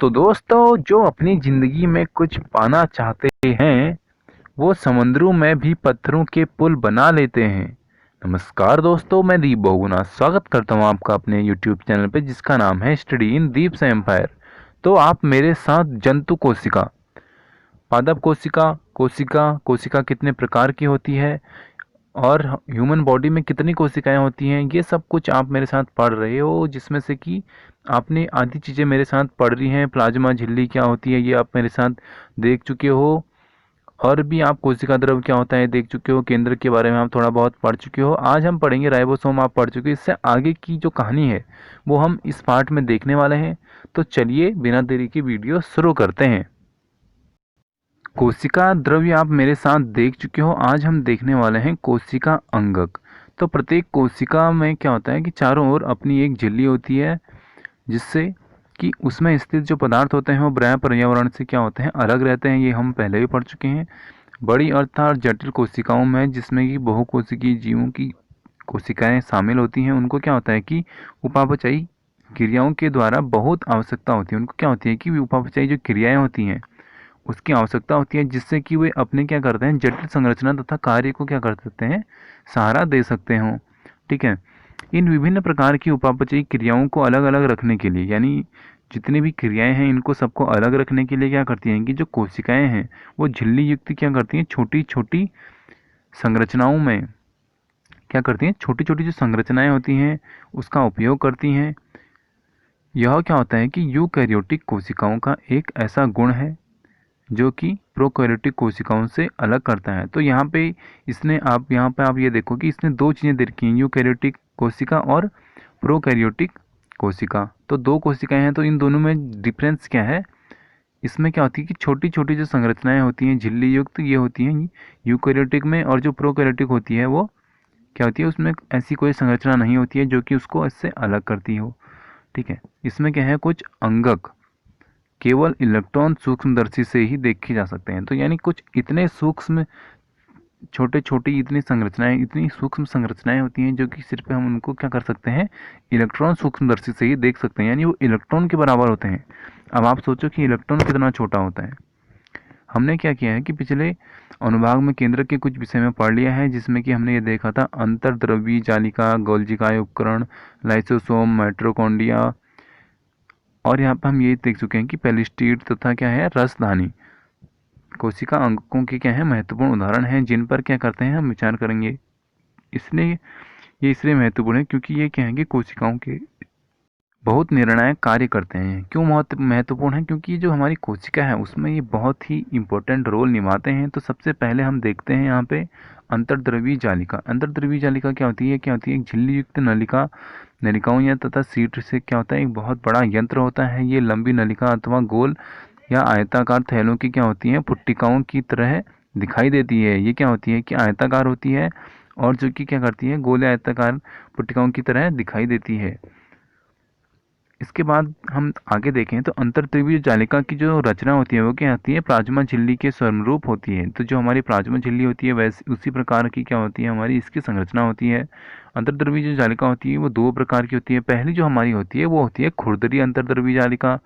तो दोस्तों, जो अपनी ज़िंदगी में कुछ पाना चाहते हैं, वो समुद्रों में भी पत्थरों के पुल बना लेते हैं। नमस्कार दोस्तों, मैं दीप बहुगुणा स्वागत करता हूँ आपका अपने यूट्यूब चैनल पे, जिसका नाम है स्टडी इन दीप से एम्पायर। तो आप मेरे साथ जंतु कोशिका, पादप कोशिका, कोशिका कोशिका कितने प्रकार की होती है और ह्यूमन बॉडी में कितनी कोशिकाएं होती हैं, ये सब कुछ आप मेरे साथ पढ़ रहे हो, जिसमें से कि आपने आधी चीज़ें मेरे साथ पढ़ ली हैं। प्लाज्मा झिल्ली क्या होती है ये आप मेरे साथ देख चुके हो, और भी आप कोशिका द्रव क्या होता है देख चुके हो। केंद्र के बारे में आप थोड़ा बहुत पढ़ चुके हो। आज हम पढ़ेंगे राइबोसोम, आप पढ़ चुके हो। इससे आगे की जो कहानी है वो हम इस पार्ट में देखने वाले हैं। तो चलिए बिना देरी की वीडियो शुरू करते हैं। कोशिका द्रव्य आप मेरे साथ देख चुके हो। आज हम देखने वाले हैं कोशिका अंगक। तो प्रत्येक कोशिका में क्या होता है कि चारों ओर अपनी एक झिल्ली होती है, जिससे कि उसमें स्थित जो पदार्थ होते हैं वो बाह्य पर्यावरण से क्या होते हैं, अलग रहते हैं। ये हम पहले भी पढ़ चुके हैं। बड़ी अर्थात जटिल कोशिकाओं में, जिसमें कि बहुकोशिकीय जीवों की कोशिकाएं शामिल होती हैं, उनको क्या होता है कि उपापचयी क्रियाओं के द्वारा बहुत आवश्यकता होती है। उनको क्या होती है कि उपापचयी जो क्रियाएं होती हैं उसकी आवश्यकता होती है, जिससे कि वे अपने क्या करते हैं, जटिल संरचना तथा कार्य को क्या कर सकते हैं, सहारा दे सकते हों। ठीक है। इन विभिन्न प्रकार की उपापचयी क्रियाओं को अलग अलग रखने के लिए, यानी जितनी भी क्रियाएं हैं इनको सबको अलग रखने के लिए क्या करती हैं कि जो कोशिकाएं हैं वो झिल्ली युक्त क्या करती हैं, छोटी छोटी संरचनाओं में क्या करती हैं, छोटी छोटी जो संरचनाएं होती हैं उसका उपयोग करती हैं। यह क्या होता है कि यूकैरियोटिक कोशिकाओं का एक ऐसा गुण है जो कि प्रोकैरियोटिक कोशिकाओं से अलग करता है। तो यहाँ पे आप ये देखो कि इसने दो चीज़ें दे रखी हैं, यूकैरियोटिक कोशिका और प्रोकैरियोटिक कोशिका। तो दो कोशिकाएं हैं, तो इन दोनों में डिफरेंस क्या है, इसमें क्या होती है कि छोटी छोटी जो संरचनाएं होती हैं झिल्ली युक्त, ये होती हैं यूकैरियोटिक में, और जो प्रोकैरियोटिक होती है वो क्या होती है, उसमें ऐसी कोई संरचना नहीं होती है जो कि उसको इससे अलग करती हो। ठीक है। इसमें क्या है, कुछ अंगक केवल इलेक्ट्रॉन सूक्ष्मदर्शी से ही देखे जा सकते हैं। तो यानी कुछ इतने सूक्ष्म छोटे छोटी इतनी संरचनाएं, इतनी सूक्ष्म संरचनाएं होती हैं जो कि सिर्फ हम उनको क्या कर सकते हैं, इलेक्ट्रॉन सूक्ष्मदर्शी से ही देख सकते हैं, यानी वो इलेक्ट्रॉन के बराबर होते हैं। अब आप सोचो कि इलेक्ट्रॉन कितना छोटा होता है। हमने क्या किया है कि पिछले अनुभाग में केंद्र के कुछ विषय में पढ़ लिया है, जिसमें कि हमने ये देखा था अंतर्द्रव्यी जालिका, गोल्जिकाय उपकरण, लाइसोसोम, माइटोकॉन्ड्रिया, और यहाँ पर हम ये देख चुके हैं कि पेलिस्टीड तथा क्या है, रसधानी। कोशिका अंगकों के क्या है, महत्वपूर्ण उदाहरण हैं, जिन पर क्या करते हैं हम विचार करेंगे। इसलिए ये इसलिए महत्वपूर्ण है क्योंकि ये क्या है कि कोशिकाओं के बहुत निर्णायक कार्य करते हैं। क्यों महत्वपूर्ण है, क्योंकि ये जो हमारी कोशिका है उसमें ये बहुत ही इंपॉर्टेंट रोल निभाते हैं। तो सबसे पहले हम देखते हैं यहाँ पे अंतर्द्रव्यी जालिका। अंतर्द्रव्यी जालिका क्या होती है, एक झिल्ली युक्त नलिकाओं या तथा सीट से क्या होता है, एक बहुत बड़ा यंत्र होता है। ये लंबी नलिका अथवा गोल या आयताकार थैलों की क्या होती है, पुट्टिकाओं की तरह दिखाई देती है। ये क्या होती है कि आयताकार होती है, और जो कि क्या करती है, गोल या आयताकार पुट्टिकाओं की तरह दिखाई देती है। इसके बाद हम आगे देखें तो अंतर्द्रव्यी जालिका की जो रचना होती है वो क्या होती है, प्लाज्मा झिल्ली के स्वरूप होती है। तो जो हमारी प्लाज्मा झिल्ली होती है वैसे उसी प्रकार की क्या होती है, हमारी इसकी संरचना होती है। अंतर्द्रव्यी जो जालिका होती है वो दो प्रकार की होती है। पहली जो हमारी होती है वो होती है खुरदरी अंतर्द्रव्यी जालिका,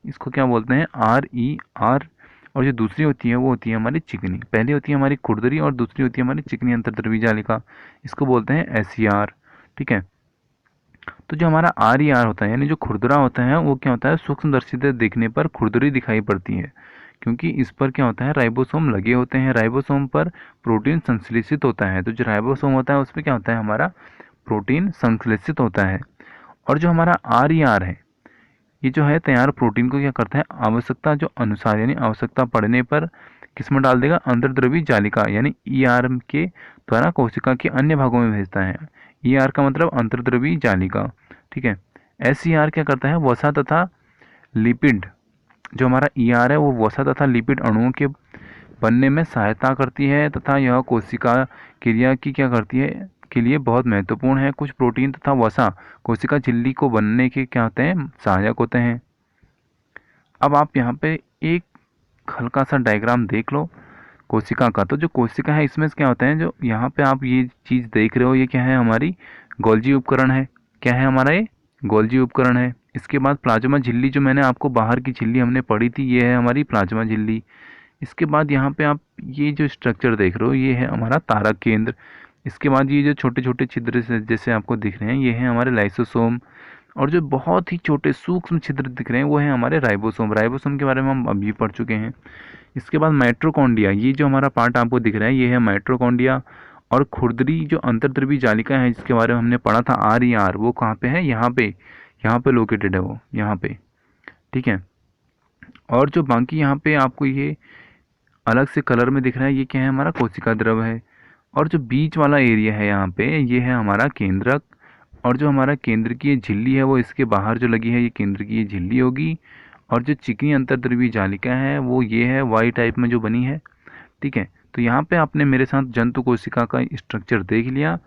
इसको क्या बोलते हैं, RER। और जो दूसरी होती है वो होती है हमारी चिकनी। पहली होती है हमारी खुरदरी और दूसरी होती है हमारी चिकनी अंतर्द्रव्यी जालिका, इसको बोलते हैं SER। ठीक है। तो जो हमारा RER होता है, यानी जो खुरदरा होता है, वो क्या होता है, सूक्ष्मदर्शी से देखने पर खुरदरी दिखाई पड़ती है, क्योंकि इस पर क्या होता है, राइबोसोम लगे होते हैं। राइबोसोम पर प्रोटीन संश्लेषित होता है। तो जो राइबोसोम होता है उस पर क्या होता है, हमारा प्रोटीन संश्लेषित होता है। और जो हमारा RER है, ये जो है तैयार प्रोटीन को क्या करता है, आवश्यकता जो अनुसार, यानी आवश्यकता पड़ने पर किसमें डाल देगा, अंतर्द्रव्यी जालिका यानी ER के द्वारा कोशिका के अन्य भागों में भेजता है। ER का मतलब अंतर्द्रव्यी जालिका। ठीक है। SER क्या करता है, वसा तथा लिपिड, जो हमारा ER है वो वसा तथा लिपिड अणुओं के बनने में सहायता करती है, तथा यह कोशिका क्रिया की क्या करती है के लिए बहुत महत्वपूर्ण है। कुछ प्रोटीन तथा वसा कोशिका झिल्ली को बनने के क्या होते हैं, सहायक होते हैं। अब आप यहाँ पे एक हल्का सा डायग्राम देख लो कोशिका का। तो जो कोशिका है इसमें क्या होता है, जो यहाँ पे आप ये चीज़ देख रहे हो, ये क्या है, हमारी गोल्जी उपकरण है। क्या है हमारा, ये गोल्जी उपकरण है। इसके बाद प्लाज्मा झिल्ली, जो मैंने आपको बाहर की झिल्ली हमने पढ़ी थी, ये है हमारी प्लाज्मा झिल्ली। इसके बाद यहाँ पे आप ये जो स्ट्रक्चर देख रहे हो, ये है हमारा तारक केंद्र। इसके बाद ये जो छोटे छोटे छिद्र से जैसे आपको दिख रहे हैं, ये है हमारे लाइसोसोम। और जो बहुत ही छोटे सूक्ष्म छिद्र दिख रहे हैं, वो है हमारे राइबोसोम। राइबोसोम के बारे में हम अभी पढ़ चुके हैं। इसके बाद माइटोकॉन्ड्रिया, ये जो हमारा पार्ट आपको दिख रहा है, ये है माइटोकॉन्ड्रिया। और खुरदरी जो अंतर्द्रव्यी जालिका है, जिसके बारे में हमने पढ़ा था RER, वो कहाँ पे है? यहाँ पे लोकेटेड है वो, यहाँ पे, ठीक है। और जो बाकी यहाँ पे आपको ये अलग से कलर में दिख रहा है, ये क्या है? हमारा कोशिका द्रव है। और जो बीच वाला एरिया है यहाँ पे, ये है हमारा केंद्रक। और जो हमारा केंद्र की ये झिल्ली है, वो इसके बाहर जो लगी है, ये केंद्र की ये झिल्ली होगी। और जो चिकनी अंतर्द्रव्यी जालिका है, वो ये है, वाई टाइप में जो बनी है, ठीक है। तो यहाँ पे आपने मेरे साथ जंतु कोशिका का स्ट्रक्चर देख लिया।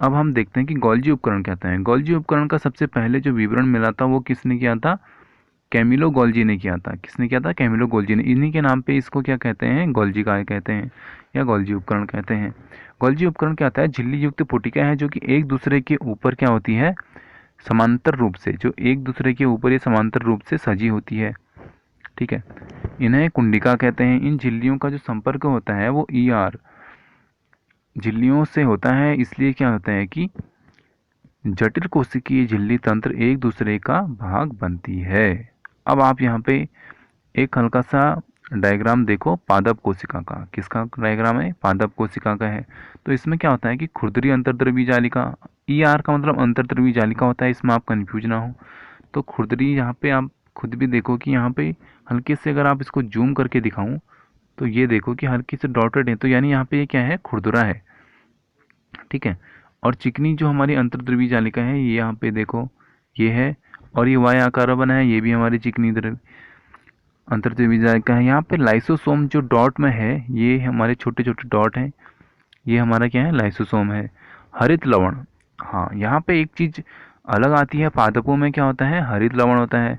अब हम देखते हैं कि गोल्जी उपकरण कहते हैं। गोल्जी उपकरण का सबसे पहले जो विवरण मिला था, वो किसने किया था? कैमिलो गोल्जी ने किया था। किसने किया था? कैमिलो गोल्जी ने। इन्हीं के नाम पे इसको क्या कहते हैं? गोल्जी काय कहते हैं, या गोल्जी उपकरण कहते हैं। गोल्जी उपकरण क्या होता है? झिल्ली युक्त पुटिका है, जो कि एक दूसरे के ऊपर क्या होती है? समांतर रूप से, जो एक दूसरे के ऊपर ये समांतर रूप से सजी होती है, ठीक है। इन्हें कुंडिका कहते हैं। इन झिल्लियों का जो संपर्क होता है, वो ER झिल्लियों से होता है। इसलिए क्या होता है कि जटिल कोशिकीय झिल्ली तंत्र एक दूसरे का भाग बनती है। अब आप यहाँ पे एक हल्का सा डायग्राम देखो पादप कोशिका का। किसका डायग्राम है? पादप कोशिका का है। तो इसमें क्या होता है कि खुरदरी अंतर्द्रव्यी जालिका, ER का मतलब अंतर्द्रव्यी जालिका होता है, इसमें आप कंफ्यूज ना हो। तो खुरदरी, यहाँ पे आप खुद भी देखो कि यहाँ पे हल्के से अगर आप इसको जूम करके दिखाऊं, तो ये देखो कि हल्के से डॉटेड है, तो यानी यहाँ पे ये क्या है? खुरदरा है, ठीक है। और चिकनी जो हमारी अंतर्द्रव्यी जालिका है, ये यहाँ पे देखो, ये है। और ये वाई आकार बना है, ये भी हमारी चिकनी द्रव्य अंतर्द्रव्यी जालिका है। यहाँ पे लाइसोसोम जो डॉट में है, ये हमारे छोटे छोटे डॉट हैं, ये हमारा क्या है? लाइसोसोम है। हरित लवण, हाँ, यहाँ पे एक चीज अलग आती है, पादपों में क्या होता है? हरित लवण होता है,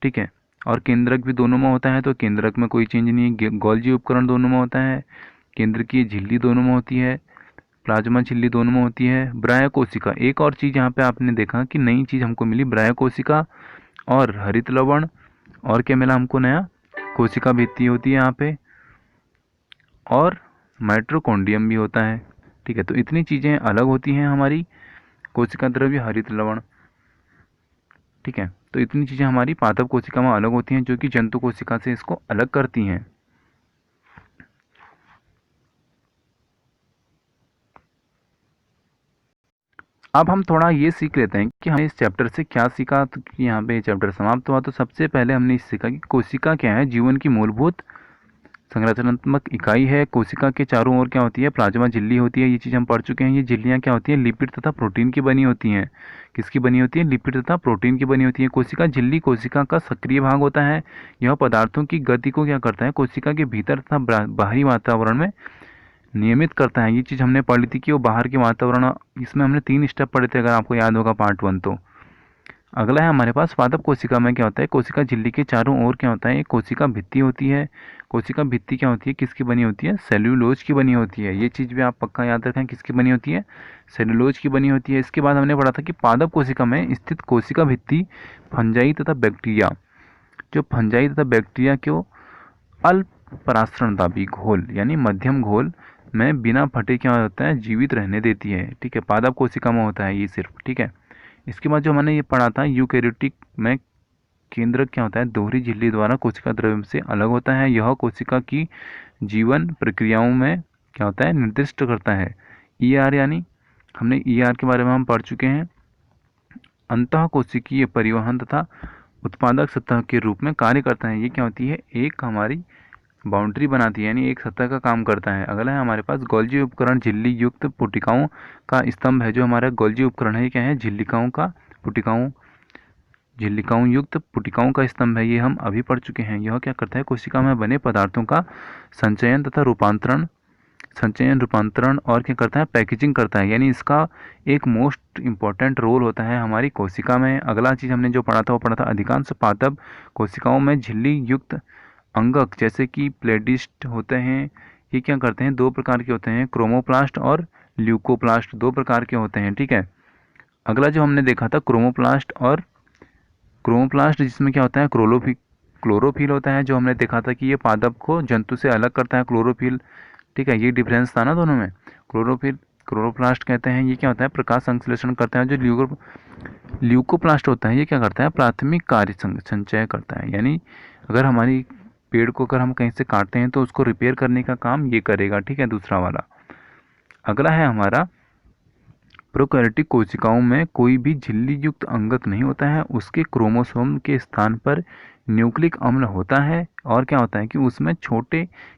ठीक है। और केंद्रक भी दोनों में होता है, तो केंद्रक में कोई चेंज नहीं है। गोल्जी उपकरण दोनों में होता है, केंद्र की झिल्ली दोनों में होती है, प्लाज्मा झिल्ली दोनों में होती है। ब्राय कोशिका, एक और चीज़ यहाँ पे आपने देखा कि नई चीज़ हमको मिली, ब्राय कोशिका और हरित लवण। और क्या मिला हमको नया? कोशिका भित्ति होती है यहाँ पे, और माइटोकॉन्ड्रियम भी होता है, ठीक है। तो इतनी चीज़ें अलग होती हैं हमारी कोशिका द्रव्य, हरित लवण, ठीक है। तो इतनी चीज़ें हमारी पादप कोशिका में अलग होती हैं, जो कि जंतु कोशिका से इसको अलग करती हैं। अब हम थोड़ा ये सीख लेते हैं कि हमने इस चैप्टर से क्या सीखा। तो कि यहाँ पे चैप्टर समाप्त हुआ, तो सबसे पहले हमने इस सीखा कि कोशिका क्या है? जीवन की मूलभूत संरचनात्मक इकाई है। कोशिका के चारों ओर क्या होती है? प्लाज्मा झिल्ली होती है। ये चीज़ हम पढ़ चुके हैं। ये झिल्लियाँ क्या होती हैं? लिपिड तथा प्रोटीन की बनी होती हैं। किसकी बनी होती है? लिपिड तथा प्रोटीन की बनी होती है। कोशिका झिल्ली कोशिका का सक्रिय भाग होता है। यह पदार्थों की गति को क्या करता है? कोशिका के भीतर तथा बाहरी वातावरण में नियमित करता है। ये चीज़ हमने पढ़ी थी कि वो बाहर के वातावरण, इसमें हमने 3 स्टेप पढ़े थे, अगर आपको याद होगा पार्ट 1। तो अगला है हमारे पास पादप कोशिका में क्या होता है? कोशिका झिल्ली के चारों ओर क्या होता है? एक कोशिका भित्ति होती है। कोशिका भित्ति क्या होती है? किसकी बनी होती है? सेल्यूलोज की बनी होती है। ये चीज़ भी आप पक्का याद रखें, किसकी बनी होती है? सेल्यूलोज की बनी होती है। इसके बाद हमने पढ़ा था कि पादप कोशिका में स्थित कोशिका भित्ति फंजाई तथा बैक्टीरिया, जो फंजाई तथा बैक्टीरिया को अल्प परासरणदाबी घोल यानी मध्यम घोल में बिना फटे क्या होता है? जीवित रहने देती है, ठीक है। पादप कोशिका में होता है ये सिर्फ, ठीक है। इसके बाद जो हमने ये पढ़ा था, यूकैरियोटिक में केंद्रक क्या होता है? दोहरी झिल्ली द्वारा कोशिका द्रव्य से अलग होता है। यह कोशिका की जीवन प्रक्रियाओं में क्या होता है? निर्दिष्ट करता है। ER, यानी हमने ER के बारे में हम पढ़ चुके हैं। अंतः कोशिकीय परिवहन तथा उत्पादक सतह के रूप में कार्य करता है। ये क्या होती है? एक हमारी बाउंड्री बनाती है, यानी एक सतह का काम करता है। अगला है हमारे पास गोल्जी उपकरण, झिल्ली युक्त पुटिकाओं का स्तंभ है। जो हमारा गोल्जी उपकरण है, ये क्या है? झिल्लिकाओं युक्त पुटिकाओं का स्तंभ है। ये हम अभी पढ़ चुके हैं। यह क्या करता है? कोशिका में बने पदार्थों का संचयन तथा रूपांतरण और क्या करता है? पैकेजिंग करता है। यानी इसका एक मोस्ट इम्पॉर्टेंट रोल होता है हमारी कोशिका में। अगला चीज़ हमने जो पढ़ा था, वो पढ़ा था अधिकांश पादप कोशिकाओं में झिल्ली युक्त अंगक जैसे कि प्लेडिस्ट होते हैं। ये क्या करते हैं? 2 प्रकार के होते हैं, क्रोमोप्लास्ट और ल्यूकोप्लास्ट, 2 प्रकार के होते हैं, ठीक है। अगला जो हमने देखा था क्रोमोप्लास्ट और क्रोमोप्लास्ट जिसमें क्या होता है क्लोरोफिल होता है, जो हमने देखा था कि ये पादप को जंतु से अलग करता है क्लोरोफिल। ठीक है, ये डिफरेंस था ना दोनों में। क्लोरोप्लास्ट कहते हैं, ये क्या होता है, प्रकाश संश्लेषण करता है। जो ल्यूकोप्लास्ट होता है, ये क्या करता है, प्राथमिक कार्य संचय करता है। यानी अगर हमारी पेड़ को अगर हम कहीं से काटते हैं तो उसको रिपेयर करने का काम ये करेगा। ठीक है, दूसरा वाला। अगला है हमारा, प्रोकैरियोटिक कोशिकाओं में कोई भी झिल्ली युक्त अंगक नहीं होता है, उसके क्रोमोसोम के स्थान पर न्यूक्लिक अम्ल होता है। और क्या होता है कि उसमें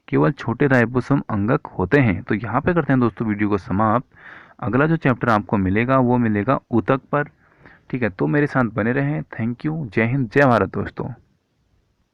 केवल छोटे राइबोसोम अंगक होते हैं। तो यहाँ पे करते हैं दोस्तों वीडियो को समाप्त। अगला जो चैप्टर आपको मिलेगा वो मिलेगा ऊतक पर। ठीक है, तो मेरे साथ बने रहें। Thank you. जय हिंद, जय भारत दोस्तों।